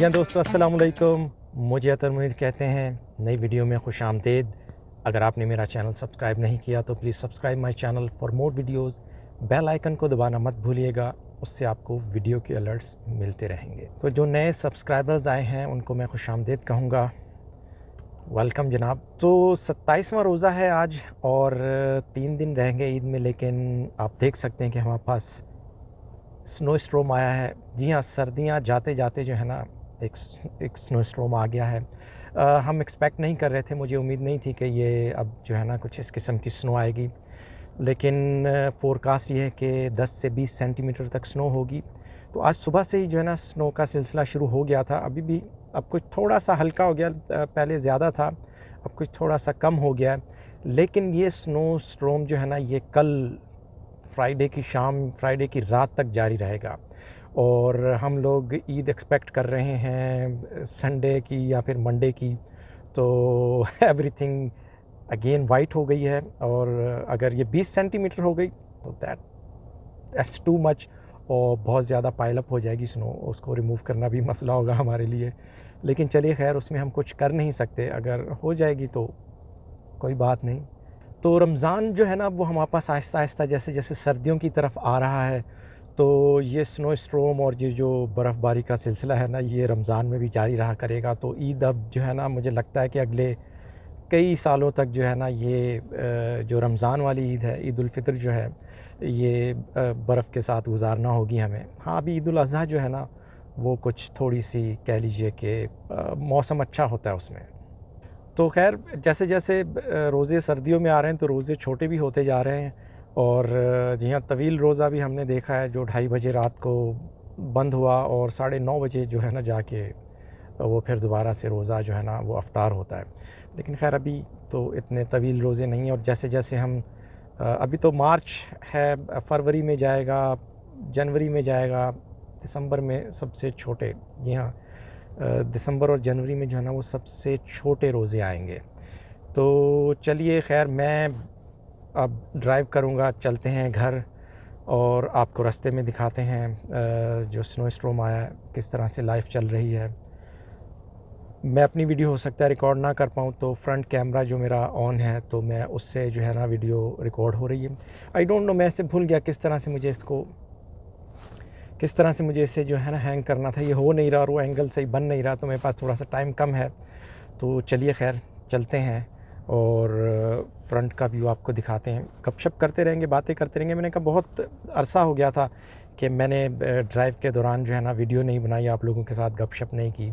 जी हाँ दोस्तों, अस्सलाम वालेकुम। मुझे अतर मुनीर कहते हैं। नई वीडियो में खुश आमदीद। अगर आपने मेरा चैनल सब्सक्राइब नहीं किया तो please subscribe my channel for more videos. Bell icon को दबाना मत भूलिएगा, उससे आपको वीडियो के अलर्ट्स मिलते रहेंगे। तो जो नए सब्सक्राइबर्स आए हैं उनको मैं खुश आमदीद कहूँगा। वेलकम जनाब। तो 27वां रोज़ा है आज और 3 दिन रहेंगे ईद में, लेकिन आप देख सकते हैं कि हमारे पास स्नो स्ट्रोम आया है। जी हाँ, सर्दियाँ जाते जाते जो है ना एक स्नो स्ट्रोम आ गया है। हम एक्सपेक्ट नहीं कर रहे थे, मुझे उम्मीद नहीं थी कि ये अब जो है ना कुछ इस किस्म की स्नो आएगी, लेकिन फ़ोरकास्ट ये है कि 10 से 20 सेंटीमीटर तक स्नो होगी। तो आज सुबह से ही जो है ना स्नो का सिलसिला शुरू हो गया था। अभी भी अब कुछ थोड़ा सा हल्का हो गया, पहले ज़्यादा था, अब कुछ थोड़ा सा कम हो गया है। लेकिन ये स्नो स्ट्रोम जो है ना ये कल फ्राइडे की रात तक जारी रहेगा और हम लोग ईद एक्सपेक्ट कर रहे हैं संडे की या फिर मंडे की। तो एवरीथिंग अगेन वाइट हो गई है और अगर ये 20 सेंटीमीटर हो गई तो दैट्स टू मच और बहुत ज़्यादा पाइलअप हो जाएगी स्नो। उसको रिमूव करना भी मसला होगा हमारे लिए, लेकिन चलिए खैर, उसमें हम कुछ कर नहीं सकते। अगर हो जाएगी तो कोई बात नहीं। तो रमज़ान जो है ना वो हमारे पास आहिस्ता आहिस्ता जैसे जैसे सर्दियों की तरफ आ रहा है, तो ये स्नो स्ट्रोम और ये जो बर्फ़बारी का सिलसिला है ना ये रमज़ान में भी जारी रहा करेगा। तो ईद अब जो है ना मुझे लगता है कि अगले कई सालों तक जो है ना ये जो रमज़ान वाली ईद है, ईद उल फ़ितर जो है, ये बर्फ़ के साथ गुजारना होगी हमें। हाँ, अभी ईद उल अज़हा जो है ना वो कुछ थोड़ी सी कह लीजिए कि मौसम अच्छा होता है उसमें। तो ख़ैर, जैसे जैसे रोज़े सर्दियों में आ रहे हैं तो रोज़े छोटे भी होते जा रहे हैं और जी हाँ, तवील रोज़ा भी हमने देखा है जो 2:30 बजे रात को बंद हुआ और 9:30 बजे जो है ना जाके वो फिर दोबारा से रोज़ा जो है ना वो अफ्तार होता है। लेकिन ख़ैर अभी तो इतने तवील रोज़े नहीं हैं और जैसे जैसे हम अभी तो मार्च है, फरवरी में जाएगा, जनवरी में जाएगा, दिसंबर में सबसे छोटे। जी हाँ, दिसंबर और जनवरी में जो है ना वो सबसे छोटे रोज़े आएंगे। तो चलिए खैर, मैं अब ड्राइव करूँगा, चलते हैं घर और आपको रास्ते में दिखाते हैं जो स्नो स्ट्रोम आया है किस तरह से लाइफ चल रही है। मैं अपनी वीडियो हो सकता है रिकॉर्ड ना कर पाऊँ, तो फ्रंट कैमरा जो मेरा ऑन है तो मैं उससे जो है ना वीडियो रिकॉर्ड हो रही है। आई डोंट नो, मैं इसे भूल गया किस तरह से मुझे इसे जो है ना हैंग करना था। ये हो नहीं रहा और वो एंगल सही बन नहीं रहा, तो मेरे पास थोड़ा सा टाइम कम है। तो चलिए खैर चलते हैं और फ्रंट का व्यू आपको दिखाते हैं। गपशप करते रहेंगे, बातें करते रहेंगे। मैंने कहा बहुत अरसा हो गया था कि मैंने ड्राइव के दौरान जो है ना वीडियो नहीं बनाई, आप लोगों के साथ गपशप नहीं की।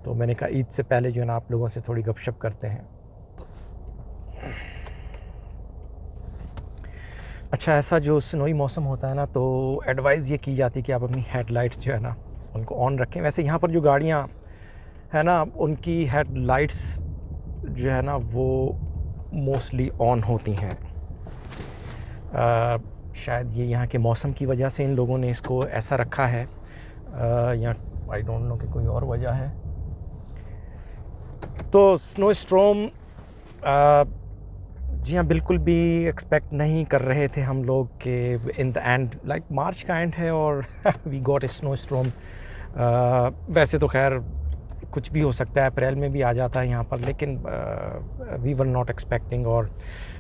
तो मैंने कहा ईद से पहले जो है ना आप लोगों से थोड़ी गपशप करते हैं। अच्छा, ऐसा जो स्नोई मौसम होता है ना तो एडवाइस ये की जाती है कि आप अपनी हेडलाइट्स जो है ना उनको ऑन रखें। वैसे यहाँ पर जो गाड़ियाँ है ना उनकी हेडलाइट्स जो है ना वो मोस्टली ऑन होती हैं। शायद ये यहाँ के मौसम की वजह से इन लोगों ने इसको ऐसा रखा है, या आई डोंट नो कि कोई और वजह है। तो स्नो स्ट्रोम जी हाँ, बिल्कुल भी एक्सपेक्ट नहीं कर रहे थे हम लोग कि in the end like March का एंड है और we got a snow storm. वैसे तो खैर कुछ भी हो सकता है, अप्रैल में भी आ जाता है यहाँ पर, लेकिन वी वर नॉट एक्सपेक्टिंग और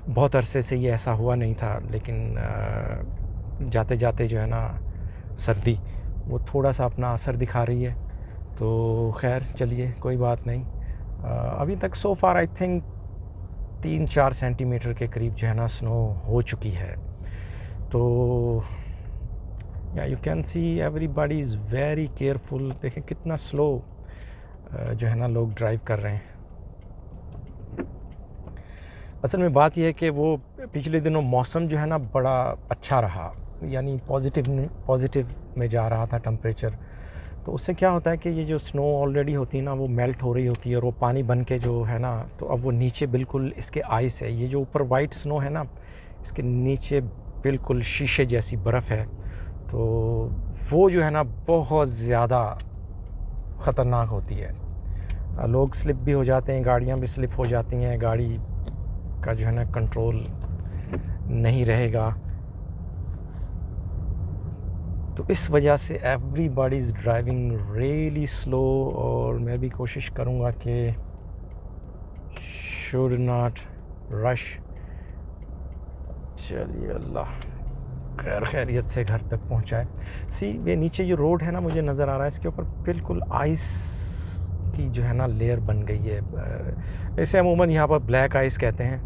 बहुत अरसे से ये ऐसा हुआ नहीं था। लेकिन जाते जाते जो है ना सर्दी वो थोड़ा सा अपना असर दिखा रही है। तो खैर चलिए, कोई बात नहीं। अभी तक सो फार आई थिंक 3-4 सेंटीमीटर के करीब जो है ना स्नो हो चुकी है। तो या you can see everybody is very careful. देखें कितना स्लो जो है ना लोग ड्राइव कर रहे हैं। असल में बात यह है कि वो पिछले दिनों मौसम जो है ना बड़ा अच्छा रहा, यानी पॉजिटिव में जा रहा था टेम्परेचर। तो उससे क्या होता है कि ये जो स्नो ऑलरेडी होती है ना वो मेल्ट हो रही होती है और वो पानी बन के जो है ना, तो अब वो नीचे बिल्कुल इसके आइस है। ये जो ऊपर वाइट स्नो है ना, इसके नीचे बिल्कुल शीशे जैसी बर्फ़ है। तो वो जो है ना बहुत ज़्यादा ख़तरनाक होती है। लोग स्लिप भी हो जाते हैं, गाड़ियाँ भी स्लिप हो जाती हैं, गाड़ी का जो है ना कंट्रोल नहीं रहेगा। तो इस वजह से everybody is driving really slow, और मैं भी कोशिश करूँगा कि शुड नॉट रश। चलिए अल्लाह खैर खैरियत से घर तक पहुंचाए। सी ये नीचे जो रोड है ना, मुझे नज़र आ रहा है इसके ऊपर बिल्कुल आइस की जो है ना लेयर बन गई है। इसे अमूमन यहाँ पर ब्लैक आइस कहते हैं।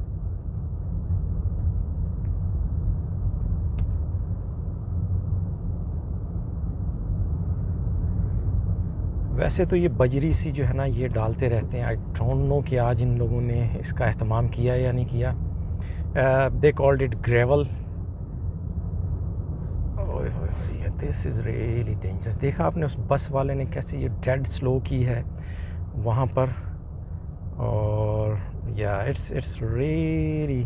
वैसे तो ये बजरी सी जो है ना ये डालते रहते हैं। आई डोंट नो कि आज इन लोगों ने इसका एहतमाम किया या नहीं किया। They called it gravel. This is really dangerous. देखा आपने उस बस वाले ने कैसे ये डेड स्लो की है वहाँ पर, और या इट्स रियली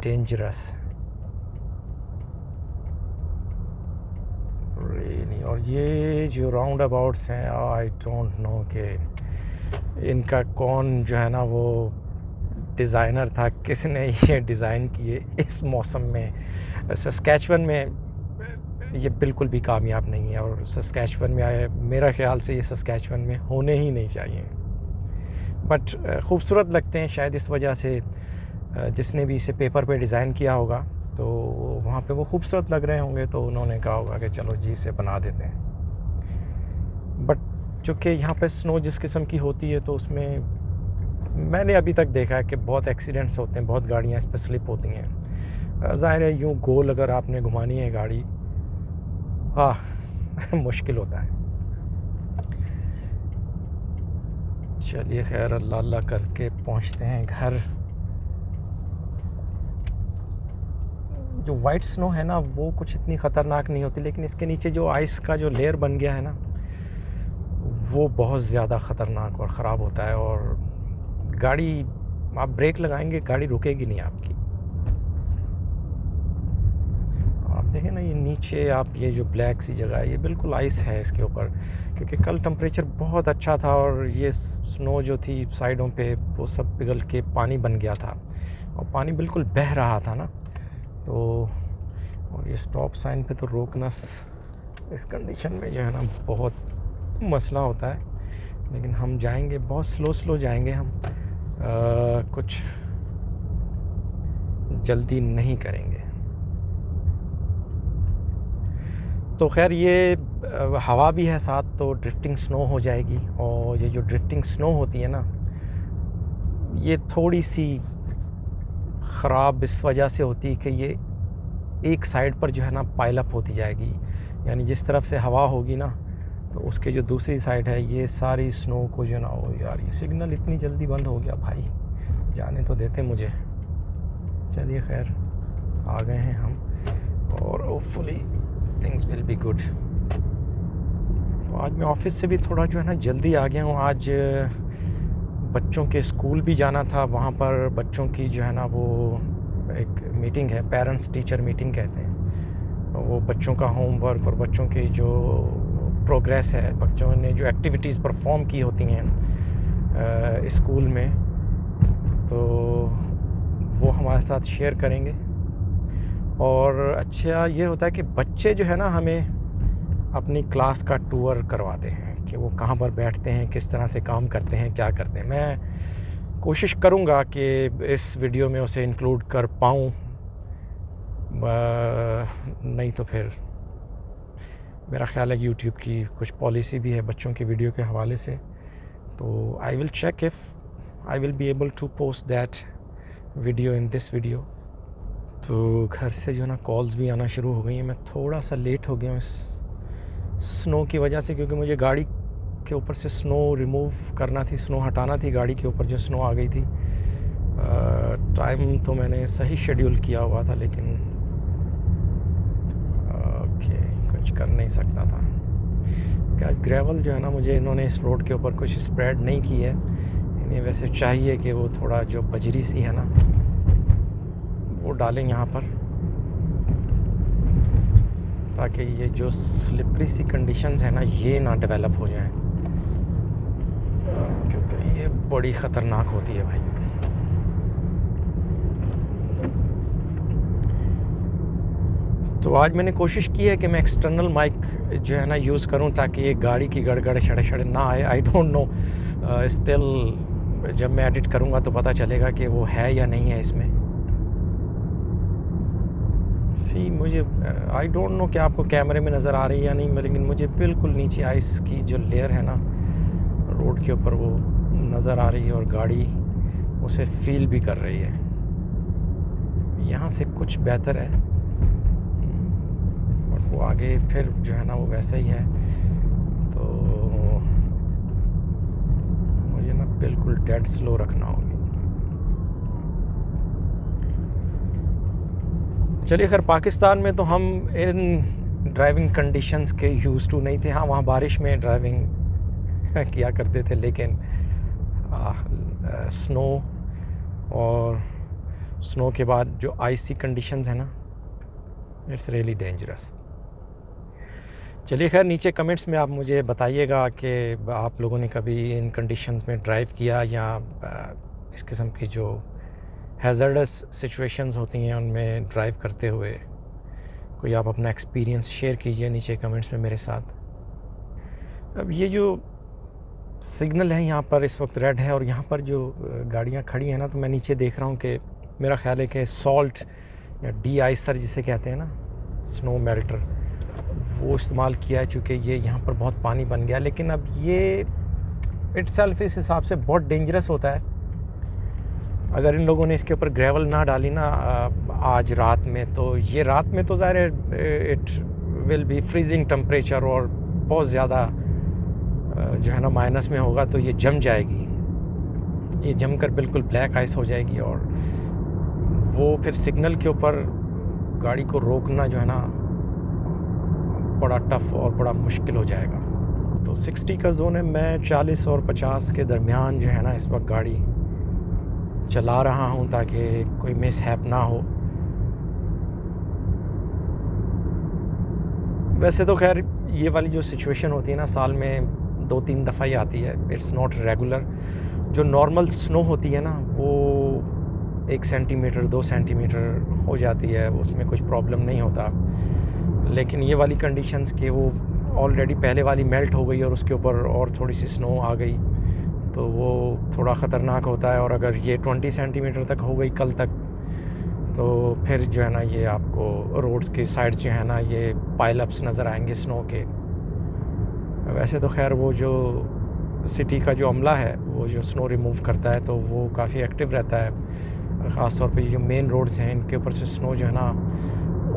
डेंजरस रियली। और ये जो राउंड अबाउट्स हैं, आई डोंट नो कि इनका कौन जो है ना वो डिज़ाइनर था, किसने ये डिज़ाइन किए इस मौसम में। सस्कैचुअन में ये बिल्कुल भी कामयाब नहीं है, और सस्कैचुअन में आए मेरा ख्याल से ये सस्कैचुअन में होने ही नहीं चाहिए। बट ख़ूबसूरत लगते हैं, शायद इस वजह से जिसने भी इसे पेपर पे डिज़ाइन किया होगा तो वहाँ पे वो खूबसूरत लग रहे होंगे, तो उन्होंने कहा होगा कि चलो जी इसे बना देते हैं। बट चूँकि यहाँ पे स्नो जिस किस्म की होती है तो उसमें मैंने अभी तक देखा है कि बहुत एक्सीडेंट्स होते हैं, बहुत गाड़ियाँ इस पर स्लिप होती हैं। ज़ाहिर है यूँ गोल अगर आपने घुमानी है गाड़ी, हाँ मुश्किल होता है। चलिए खैर अल्लाह अल्लाह करके पहुंचते हैं घर। जो वाइट स्नो है ना वो कुछ इतनी ख़तरनाक नहीं होती, लेकिन इसके नीचे जो आइस का जो लेयर बन गया है ना वो बहुत ज़्यादा ख़तरनाक और ख़राब होता है, और गाड़ी आप ब्रेक लगाएंगे गाड़ी रुकेगी नहीं आपकी। आप देखें ना ये नीचे आप ये जो ब्लैक सी जगह है ये बिल्कुल आइस है इसके ऊपर, क्योंकि कल टेम्परेचर बहुत अच्छा था और ये स्नो जो थी साइडों पे वो सब पिघल के पानी बन गया था, और पानी बिल्कुल बह रहा था ना। तो और ये स्टॉप साइन पे तो रोकना इस कंडीशन में जो है ना बहुत मसला होता है, लेकिन हम जाएंगे बहुत स्लो जाएंगे हम, कुछ जल्दी नहीं करेंगे। तो खैर ये हवा भी है साथ, तो ड्रिफ्टिंग स्नो हो जाएगी, और ये जो ड्रिफ्टिंग स्नो होती है ना ये थोड़ी सी ख़राब इस वजह से होती है कि ये एक साइड पर जो है ना पाइल अप होती जाएगी, यानी जिस तरफ से हवा होगी ना तो उसके जो दूसरी साइड है ये सारी स्नो को जो ना, हो यार ये सिग्नल इतनी जल्दी बंद हो गया भाई, जाने तो देते मुझे। चलिए खैर आ गए हैं हम, और hopefully things will be good. तो आज मैं ऑफिस से भी थोड़ा जो है ना जल्दी आ गया हूँ। आज बच्चों के स्कूल भी जाना था, वहाँ पर बच्चों की जो है ना वो एक मीटिंग है, पेरेंट्स टीचर मीटिंग कहते हैं। वो बच्चों का होमवर्क और बच्चों की जो प्रोग्रेस है, बच्चों ने जो एक्टिविटीज़ परफॉर्म की होती हैं स्कूल में, तो वो हमारे साथ शेयर करेंगे। और अच्छा ये होता है कि बच्चे जो है ना हमें अपनी क्लास का टूर करवाते हैं कि वो कहाँ पर बैठते हैं, किस तरह से काम करते हैं, क्या करते हैं। मैं कोशिश करूँगा कि इस वीडियो में उसे इंक्लूड कर पाऊँ, नहीं तो फिर मेरा ख्याल है कि यूट्यूब की कुछ पॉलिसी भी है बच्चों की वीडियो के हवाले से, तो I will check if I will be able to post that video in this video. तो घर से जो है ना कॉल्स भी आना शुरू हो गई हैं। मैं थोड़ा सा लेट हो गया हूँ इस स्नो की वजह से, क्योंकि मुझे गाड़ी के ऊपर से स्नो रिमूव करना थी, स्नो हटाना थी गाड़ी के ऊपर जो स्नो आ गई थी। टाइम तो मैंने सही शेड्यूल किया हुआ था, लेकिन ओके कुछ कर नहीं सकता था। क्या ग्रेवल जो है ना मुझे इन्होंने इस रोड के ऊपर कुछ स्प्रेड नहीं की है। इन्हें वैसे चाहिए कि वो थोड़ा जो बजरी सी है ना वो डालें यहाँ पर, ताकि ये जो स्लिपरी सी कंडीशंस है ना ये ना डेवलप हो जाएं, क्योंकि ये बड़ी ख़तरनाक होती है भाई। तो आज मैंने कोशिश की है कि मैं एक्सटर्नल माइक जो है ना यूज़ करूं ताकि ये गाड़ी की गड़गड़ शड़े शड़े ना आए। आई डोंट नो, स्टिल जब मैं एडिट करूंगा तो पता चलेगा कि वो है या नहीं है इसमें। मुझे आई डोंट नो कि आपको कैमरे में नज़र आ रही है या नहीं, लेकिन मुझे बिल्कुल नीचे आइस की जो लेयर है ना रोड के ऊपर वो नज़र आ रही है और गाड़ी उसे फील भी कर रही है। यहाँ से कुछ बेहतर है और वो आगे फिर जो है ना वो वैसा ही है। तो मुझे ना बिल्कुल डेड स्लो रखना होगी। चलिए, खैर पाकिस्तान में तो हम इन ड्राइविंग कंडीशंस के यूज़ टू नहीं थे। हाँ, वहाँ बारिश में ड्राइविंग किया करते थे, लेकिन स्नो और स्नो के बाद जो आइसी कंडीशंस है ना, इट्स रियली डेंजरस। चलिए, खैर नीचे कमेंट्स में आप मुझे बताइएगा कि आप लोगों ने कभी इन कंडीशंस में ड्राइव किया या इस किस्म की जो हैज़र्डस सिचुएशंस होती हैं उनमें ड्राइव करते हुए कोई आप अपना एक्सपीरियंस शेयर कीजिए नीचे कमेंट्स में मेरे साथ। अब ये जो सिग्नल है यहाँ पर इस वक्त रेड है और यहाँ पर जो गाड़ियाँ खड़ी हैं ना, तो मैं नीचे देख रहा हूँ कि मेरा ख्याल है कि सॉल्ट या डी आइसर जिसे कहते हैं ना, स्नो मेल्टर, वो इस्तेमाल किया है चूँकि ये यहाँ पर बहुत पानी बन गया। लेकिन अब ये इट्सेल्फ इस हिसाब से बहुत डेंजरस होता है। अगर इन लोगों ने इसके ऊपर ग्रेवल ना डाली ना आज रात में, तो ये रात में तो ज़ाहिर है it will be freezing temperature और बहुत ज़्यादा जो है ना माइनस में होगा, तो ये जम जाएगी। ये जमकर बिल्कुल ब्लैक आइस हो जाएगी और वो फिर सिग्नल के ऊपर गाड़ी को रोकना जो है ना बड़ा टफ़ और बड़ा मुश्किल हो जाएगा। तो 60 का जोन है, मैं 40 और 50 के दरमियान जो है ना इस वक्त गाड़ी चला रहा हूँ ताकि कोई मिस हैप ना हो। वैसे तो खैर ये वाली जो सिचुएशन होती है ना साल में 2-3 दफ़ा ही आती है, इट्स नॉट रेगुलर। जो नॉर्मल स्नो होती है ना वो 1 सेंटीमीटर 2 सेंटीमीटर हो जाती है, उसमें कुछ प्रॉब्लम नहीं होता। लेकिन ये वाली कंडीशंस कि वो ऑलरेडी पहले वाली मेल्ट हो गई और उसके ऊपर और थोड़ी सी स्नो आ गई, तो वो थोड़ा ख़तरनाक होता है। और अगर ये 20 सेंटीमीटर तक हो गई कल तक, तो फिर जो है ना ये आपको रोड्स के साइड जो है ना ये पाइल अप्स नज़र आएंगे स्नो के। वैसे तो खैर वो जो सिटी का जो अमला है वो जो स्नो रिमूव करता है तो वो काफ़ी एक्टिव रहता है। ख़ास तौर पे जो मेन रोड्स हैं इनके ऊपर से स्नो जो है ना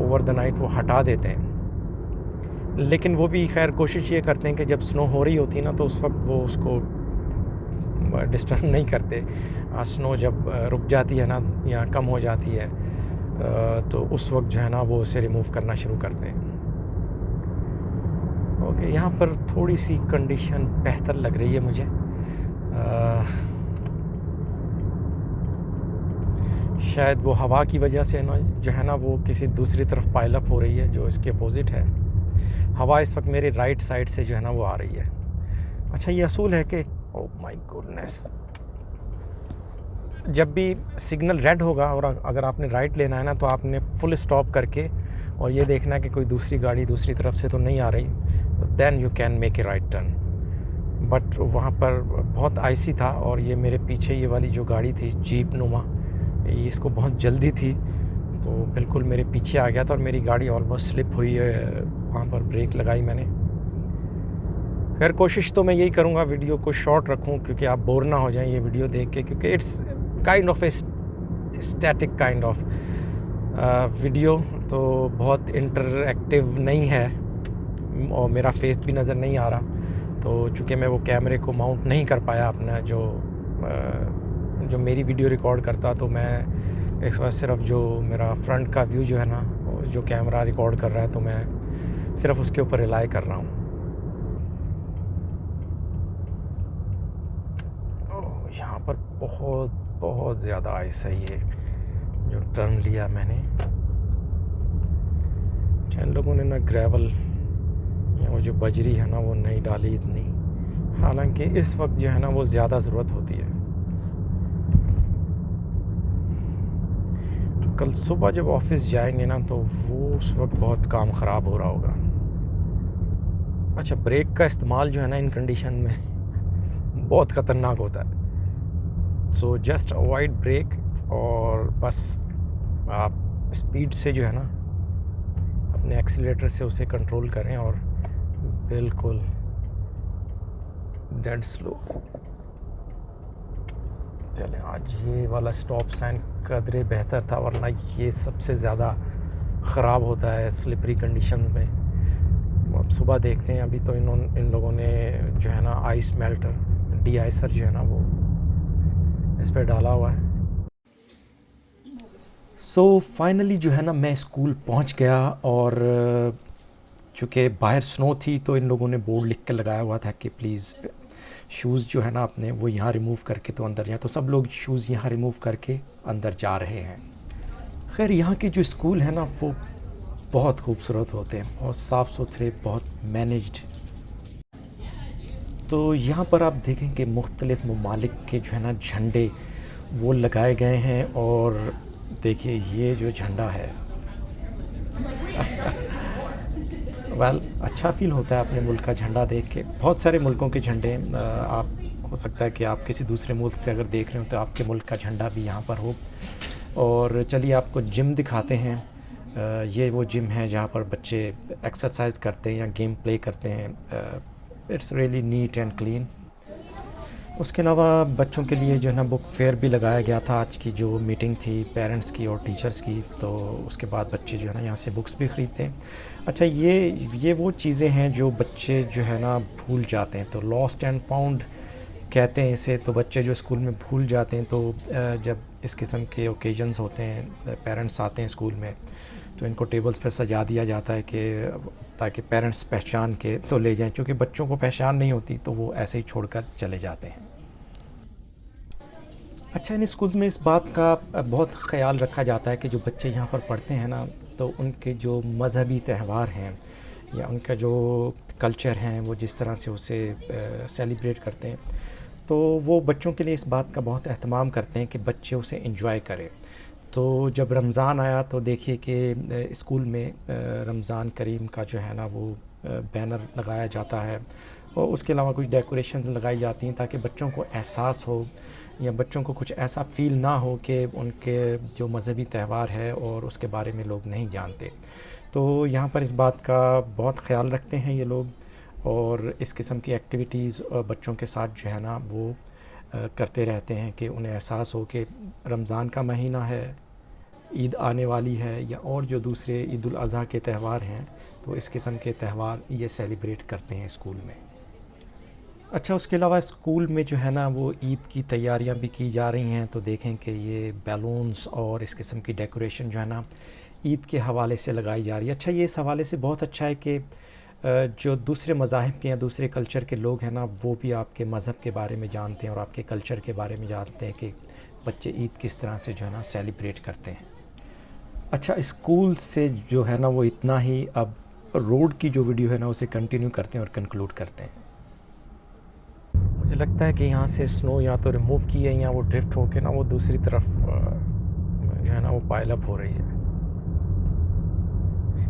ओवर द नाइट वो हटा देते हैं। लेकिन वो भी खैर कोशिश ये करते हैं कि जब स्नो हो रही होती है ना तो उस वक्त वो उसको डिस्टर्ब नहीं करते। स्नो जब रुक जाती है ना या कम हो जाती है तो उस वक्त जो है ना वो उसे रिमूव करना शुरू करते हैं। ओके, यहाँ पर थोड़ी सी कंडीशन बेहतर लग रही है मुझे। शायद वो हवा की वजह से ना जो है ना वो किसी दूसरी तरफ पाइल अप हो रही है जो इसके अपोजिट है। हवा इस वक्त मेरे राइट साइड से जो है ना वो आ रही है। अच्छा, ये असूल है कि ओह माय गुडनेस, जब भी सिग्नल रेड होगा और अगर आपने राइट लेना है ना तो आपने फुल स्टॉप करके और ये देखना है कि कोई दूसरी गाड़ी दूसरी तरफ से तो नहीं आ रही, then you can make a right turn. But वहाँ पर बहुत आइसी था और ये मेरे पीछे ये वाली जो गाड़ी थी जीप नुमा, इसको बहुत जल्दी थी तो बिल्कुल मेरे पीछे आ गया था और मेरी गाड़ी ऑलमोस्ट स्लिप हुई है। वहाँ पर ब्रेक लगाई मैंने। खैर कोशिश तो मैं यही करूँगा वीडियो को शॉर्ट रखूँ क्योंकि आप बोर ना हो जाएं ये वीडियो देख के, क्योंकि it's kind of a static kind of video, तो बहुत इंटरएक्टिव नहीं है और मेरा फेस भी नज़र नहीं आ रहा। तो चूँकि मैं वो कैमरे को माउंट नहीं कर पाया अपना जो मेरी वीडियो रिकॉर्ड करता, तो मैं इस वक्त सिर्फ जो मेरा फ्रंट का व्यू जो है ना जो कैमरा रिकॉर्ड कर रहा है तो मैं सिर्फ उसके ऊपर रिलाई कर रहा हूँ। यहाँ पर बहुत ज़्यादा आइस है ये जो टर्न लिया मैंने। इन लोगों ने ना ग्रेवल या वो जो बजरी है ना वो नहीं डाली इतनी, हालांकि इस वक्त जो है ना वो ज़्यादा ज़रूरत होती है। तो कल सुबह जब ऑफिस जाएंगे ना तो वो उस वक्त बहुत काम ख़राब हो रहा होगा। अच्छा, ब्रेक का इस्तेमाल जो है ना इन कंडीशन में बहुत ख़तरनाक होता है। सो जस्ट अवॉइड ब्रेक, और बस आप स्पीड से जो है ना अपने एक्सीलेटर से उसे कंट्रोल करें और बिल्कुल डेड स्लो चलें। आज ये वाला स्टॉप साइन कदरे बेहतर था, वरना ये सबसे ज़्यादा ख़राब होता है स्लिपरी कंडीशन में। अब सुबह देखते हैं। अभी तो इन लोगों ने जो है ना आइस मेल्टर, डी आइसर जो है ना वो इस पर डाला हुआ है। सो फाइनली जो है ना मैं स्कूल पहुंच गया, और चूँकि बाहर स्नो थी तो इन लोगों ने बोर्ड लिख के लगाया हुआ था कि प्लीज़ शूज़ जो है ना अपने वो यहाँ रिमूव करके तो अंदर जाए। तो सब लोग शूज़ यहाँ रिमूव करके अंदर जा रहे हैं। खैर, यहाँ के जो स्कूल है ना वो बहुत खूबसूरत होते हैं, बहुत साफ़ सुथरे, बहुत मैनेज्ड। तो यहाँ पर आप देखें कि मुख्तलिफ़ ममालिक के जो है ना झंडे वो लगाए गए हैं। और देखिए ये जो झंडा है अच्छा फ़ील होता है अपने मुल्क का झंडा देख के। बहुत सारे मुल्कों के झंडे, आप हो सकता है कि आप किसी दूसरे मुल्क से अगर देख रहे हो तो आपके मुल्क का झंडा भी यहाँ पर हो। और चलिए आपको जिम दिखाते हैं। ये वो जिम है जहाँ पर बच्चे एक्सरसाइज करते हैं या गेम प्ले करते हैं। It's really neat and clean. उसके अलावा बच्चों के लिए जो है ना बुक फेयर भी लगाया गया था। आज की जो मीटिंग थी पेरेंट्स की और टीचर्स की, तो उसके बाद बच्चे जो है ना यहाँ से बुक्स भी ख़रीदते हैं। अच्छा, ये वो चीज़ें हैं जो बच्चे जो है ना भूल जाते हैं, तो लॉस्ट एंड फाउंड कहते हैं इसे। तो बच्चे जो स्कूल में भूल जाते हैं, तो जब इस किस्म के ओकेजन्स होते हैं, पेरेंट्स आते हैं स्कूल में, तो इनको टेबल्स पर सजा दिया जाता है कि ताकि पेरेंट्स पहचान के तो ले जाएं। क्योंकि बच्चों को पहचान नहीं होती तो वो ऐसे ही छोड़कर चले जाते हैं। अच्छा, इन स्कूल में इस बात का बहुत ख़याल रखा जाता है कि जो बच्चे यहाँ पर पढ़ते हैं ना, तो उनके जो मज़हबी त्यौहार हैं या उनका जो कल्चर हैं वो जिस तरह से उसे सेलिब्रेट करते हैं, तो वो बच्चों के लिए इस बात का बहुत एहतमाम करते हैं कि बच्चे उसे एंजॉय करें। तो जब रमज़ान आया तो देखिए कि स्कूल में रमज़ान करीम का जो है ना वो बैनर लगाया जाता है, और उसके अलावा कुछ डेकोरेशन लगाई जाती हैं ताकि बच्चों को एहसास हो या बच्चों को कुछ ऐसा फ़ील ना हो कि उनके जो मज़हबी त्यौहार है और उसके बारे में लोग नहीं जानते। तो यहाँ पर इस बात का बहुत ख़याल रखते हैं ये लोग, और इस किस्म की एक्टिविटीज़ बच्चों के साथ जो है ना वो करते रहते हैं कि उन्हें एहसास हो कि रमज़ान का महीना है, ईद आने वाली है, या और जो दूसरे ईद उल अज़हा के त्यौहार हैं, तो इस किस्म के त्यौहार ये सेलिब्रेट करते हैं स्कूल में। अच्छा, उसके अलावा स्कूल में जो है ना वो ईद की तैयारियां भी की जा रही हैं। तो देखें कि ये बैलून्स और इस किस्म की डेकोरेशन जो है ना ईद के हवाले से लगाई जा रही है। अच्छा, ये इस हवाले से बहुत अच्छा है कि जो दूसरे मज़ाहिब के या दूसरे कल्चर के लोग हैं ना वो भी आपके मज़हब के बारे में जानते हैं और आपके कल्चर के बारे में जानते हैं कि बच्चे ईद किस तरह से जो है ना सेलिब्रेट करते हैं। अच्छा, स्कूल से जो है ना वो इतना ही। अब रोड की जो वीडियो है ना उसे कंटिन्यू करते हैं और कंक्लूड करते हैं। मुझे लगता है कि यहाँ से स्नो या तो रिमूव की है या वो ड्रिफ्ट होके ना वो दूसरी तरफ जो है ना वो पाइल अप हो रही है।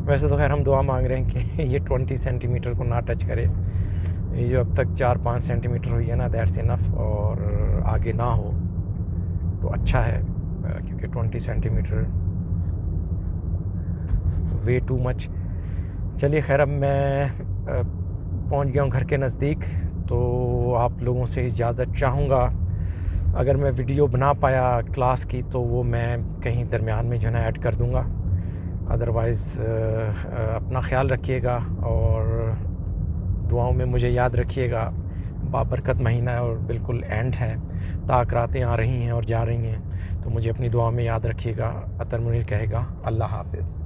वैसे तो खैर हम दुआ मांग रहे हैं कि ये 20 सेंटीमीटर को ना टच करे। ये जो अब तक 4-5 सेंटीमीटर हुई है ना, दैट्स इनफ, और आगे ना हो तो अच्छा है, क्योंकि 20 सेंटीमीटर वे टू मच। चलिए खैर, अब मैं पहुंच गया हूं घर के नज़दीक, तो आप लोगों से इजाज़त चाहूँगा। अगर मैं वीडियो बना पाया क्लास की तो वो मैं कहीं दरमियान में जो है ना ऐड कर दूँगा। अदरवाइज़ अपना ख़्याल रखिएगा और दुआओं में मुझे याद रखिएगा। बाबरकत महीना है और बिल्कुल एंड है, ताक रातें आ रही हैं और जा रही हैं, तो मुझे अपनी दुआ में याद रखिएगा। अतर मुनीर कहेगा, अल्लाह हाफ़िज़।